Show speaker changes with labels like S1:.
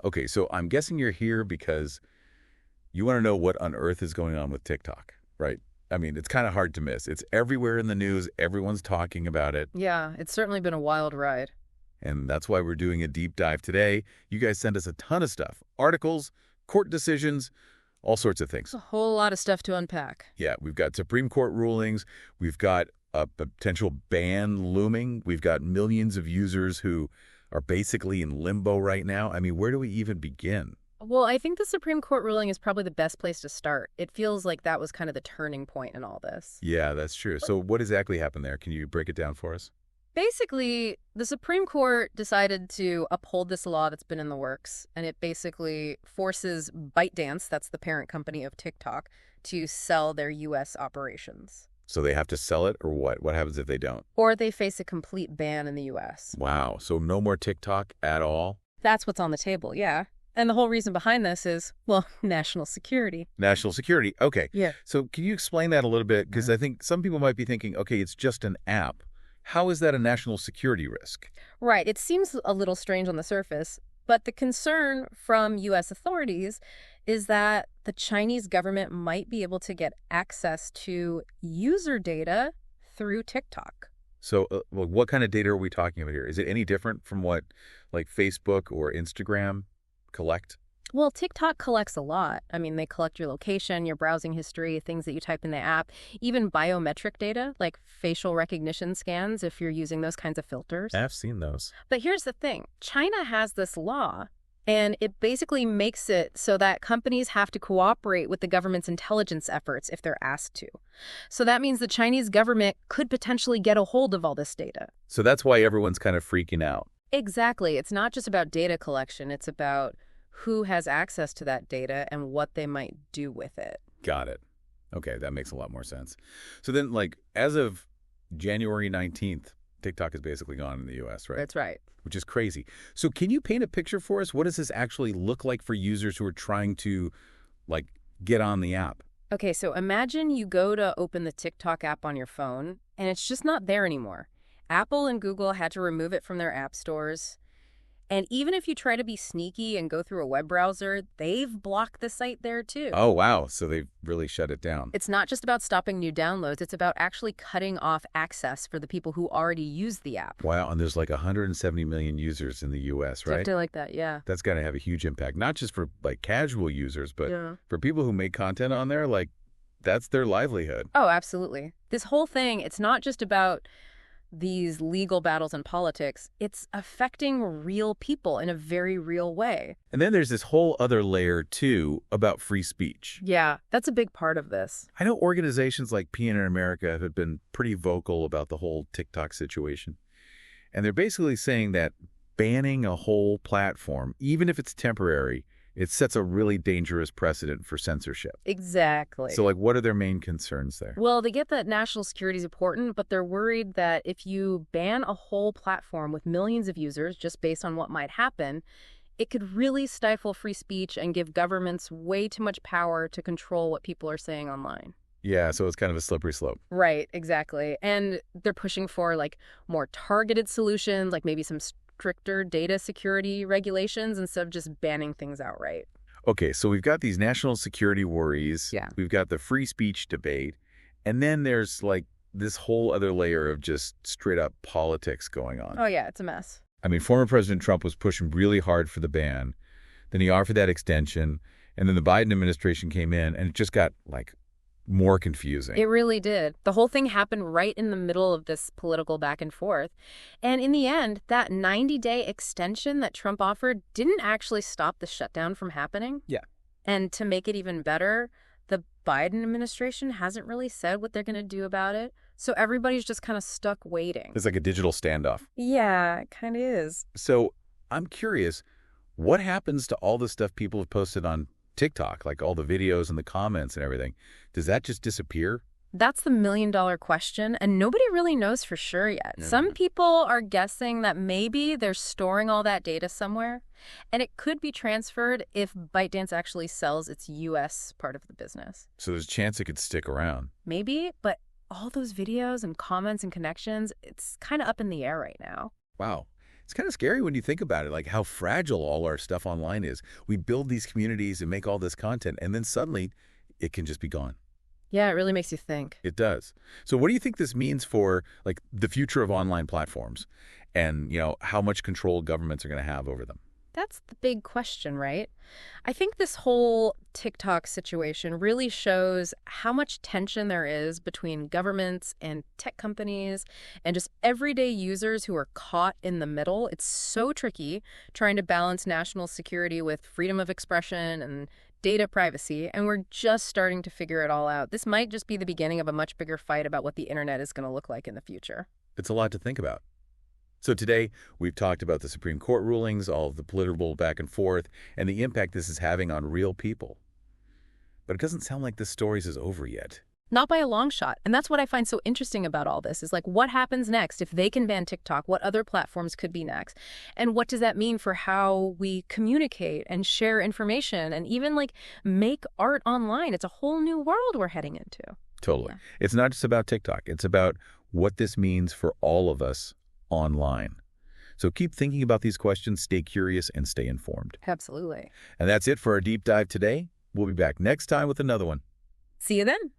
S1: Okay, so I'm guessing you're here because you want to know what on earth is going on with TikTok, right? I mean, it's kind of hard to miss. It's everywhere in the news. Everyone's talking about it.
S2: Yeah, it's certainly been a wild ride.
S1: And that's why we're doing a deep dive today. You guys send us a ton of stuff. Articles, court decisions, all sorts of things.
S2: A whole lot of stuff to unpack.
S1: Yeah, we've got Supreme Court rulings. We've got a potential ban looming. We've got millions of users who are basically in limbo right now. I mean, where do we even begin?
S2: Well, I think the Supreme Court ruling is probably the best place to start. It feels like that was kind of the turning point in all this.
S1: Yeah, that's true. So what exactly happened there? Can you break it down for us?
S2: Basically, the Supreme Court decided to uphold this law that's been in the works, and it basically forces ByteDance, that's the parent company of TikTok, to sell their U.S. operations.
S1: So they have to sell it or what? What happens if they don't?
S2: Or they face a complete ban in the U.S.
S1: Wow. So no more TikTok at all?
S2: That's what's on the table, yeah. And the whole reason behind this is, well, national security.
S1: National security. Okay.
S2: Yeah.
S1: So can you explain that a little bit? Because I think some people might be thinking, okay, it's just an app. How is that a national security risk?
S2: Right. It seems a little strange on the surface, but the concern from U.S. authorities is that the Chinese government might be able to get access to user data through TikTok.
S1: So well, what kind of data are we talking about here? Is it any different from what like Facebook or Instagram collect?
S2: Well, TikTok collects a lot. I mean, they collect your location, your browsing history, things that you type in the app, even biometric data like facial recognition scans if you're using those kinds of filters.
S1: I've seen those.
S2: But here's the thing. China has this law, and it basically makes it so that companies have to cooperate with the government's intelligence efforts if they're asked to. So that means the Chinese government could potentially get a hold of all this data.
S1: So that's why everyone's kind of freaking out.
S2: Exactly. It's not just about data collection. It's about who has access to that data and what they might do with it.
S1: Got it. Okay, that makes a lot more sense. So then, like, as of January 19th, TikTok is basically gone in the U.S., right?
S2: That's right.
S1: Which is crazy. So can you paint a picture for us? What does this actually look like for users who are trying to, like, get on the app?
S2: Okay, so imagine you go to open the TikTok app on your phone, and it's just not there anymore. Apple and Google had to remove it from their app stores. And even if you try to be sneaky and go through a web browser, they've blocked the site there too.
S1: Oh, wow. So they've really shut it down.
S2: It's not just about stopping new downloads. It's about actually cutting off access for the people who already use the app.
S1: Wow. And there's like 170 million users in the U.S., right?
S2: Something like that, yeah.
S1: That's got to have a huge impact, not just for like casual users, but for people who make content on there, like that's their livelihood.
S2: Oh, absolutely. This whole thing, it's not just about these legal battles and politics, it's affecting real people in a very real way.
S1: And then there's this whole other layer, too, about free speech.
S2: Yeah, that's a big part of this.
S1: I know organizations like PNN America have been pretty vocal about the whole TikTok situation. And they're basically saying that banning a whole platform, even if it's temporary, it sets a really dangerous precedent for censorship.
S2: Exactly.
S1: So, like, what are their main concerns there?
S2: Well, they get that national security is important, but they're worried that if you ban a whole platform with millions of users just based on what might happen, it could really stifle free speech and give governments way too much power to control what people are saying online.
S1: Yeah, so it's kind of a slippery slope.
S2: Right, exactly. And they're pushing for, like, more targeted solutions, like maybe some stricter data security regulations instead of just banning things outright.
S1: Okay, so we've got these national security worries.
S2: Yeah.
S1: We've got the free speech debate. And then there's like this whole other layer of just straight up politics going on.
S2: Oh, yeah, it's a mess.
S1: I mean, former President Trump was pushing really hard for the ban. Then he offered that extension. And then the Biden administration came in and it just got like more confusing.
S2: It really did. The whole thing happened right in the middle of this political back and forth. And in the end, that 90-day extension that Trump offered didn't actually stop the shutdown from happening.
S1: Yeah.
S2: And to make it even better, the Biden administration hasn't really said what they're going to do about it. So everybody's just kind of stuck waiting.
S1: It's like a digital standoff.
S2: Yeah, it kind of is.
S1: So I'm curious, what happens to all the stuff people have posted on TikTok, like all the videos and the comments and everything? Does that just disappear?
S2: That's the million-dollar question, and nobody really knows for sure yet.
S1: No.
S2: Some people are guessing that maybe they're storing all that data somewhere, and it could be transferred if ByteDance actually sells its U.S. part of the business.
S1: So there's a chance it could stick around.
S2: Maybe, but all those videos and comments and connections, it's kind of up in the air right now.
S1: Wow. It's kind of scary when you think about it, like how fragile all our stuff online is. We build these communities and make all this content, and then suddenly it can just be gone.
S2: Yeah, it really makes you think.
S1: It does. So what do you think this means for like the future of online platforms and, how much control governments are going to have over them?
S2: That's the big question, right? I think this whole TikTok situation really shows how much tension there is between governments and tech companies and just everyday users who are caught in the middle. It's so tricky trying to balance national security with freedom of expression and data privacy, and we're just starting to figure it all out. This might just be the beginning of a much bigger fight about what the internet is going to look like in the future.
S1: It's a lot to think about. So today, we've talked about the Supreme Court rulings, all of the political back and forth, and the impact this is having on real people. But it doesn't sound like this story is over yet.
S2: Not by a long shot. And that's what I find so interesting about all this is like, what happens next? If they can ban TikTok, what other platforms could be next? And what does that mean for how we communicate and share information and even like make art online? It's a whole new world we're heading into.
S1: Totally.
S2: Yeah.
S1: It's not just about TikTok. It's about what this means for all of us online. So keep thinking about these questions, stay curious, and stay informed.
S2: Absolutely.
S1: And that's it for our deep dive today. We'll be back next time with another one.
S2: See you then.